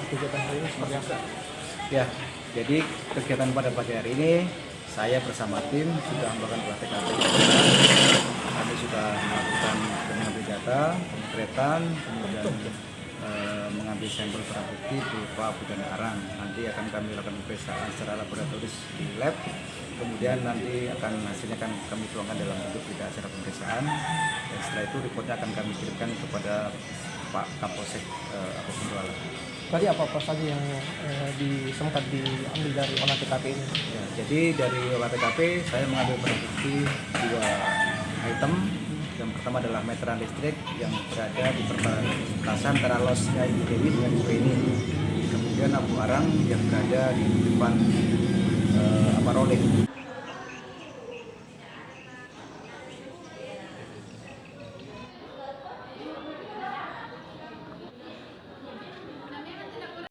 kegiatan hari ini seperti apa? Ya, jadi kegiatan pada pagi hari ini saya bersama tim sudah melakukan olah TKP. Kami sudah melakukan pengambil data, pemotretan, kemudian mengambil sampel barang bukti berupa abu dan arang. Nanti akan kami lakukan pemeriksaan secara laboratoris di lab. Kemudian nanti hasilnya akan kami tuangkan dalam bentuk berita acara pemeriksaan. Dan setelah itu reportnya akan kami kirimkan kepada Pak Kapolsek Kuala. Tadi apa saja yang sempat diambil dari olah TKP ini? Ya, jadi dari olah TKP saya mengambil barang bukti 2 item. Yang pertama adalah meteran listrik yang berada di perbatasan antara losnya Ibu Dewi dengan Ibu ini. Kemudian abu arang yang berada di depan rolling.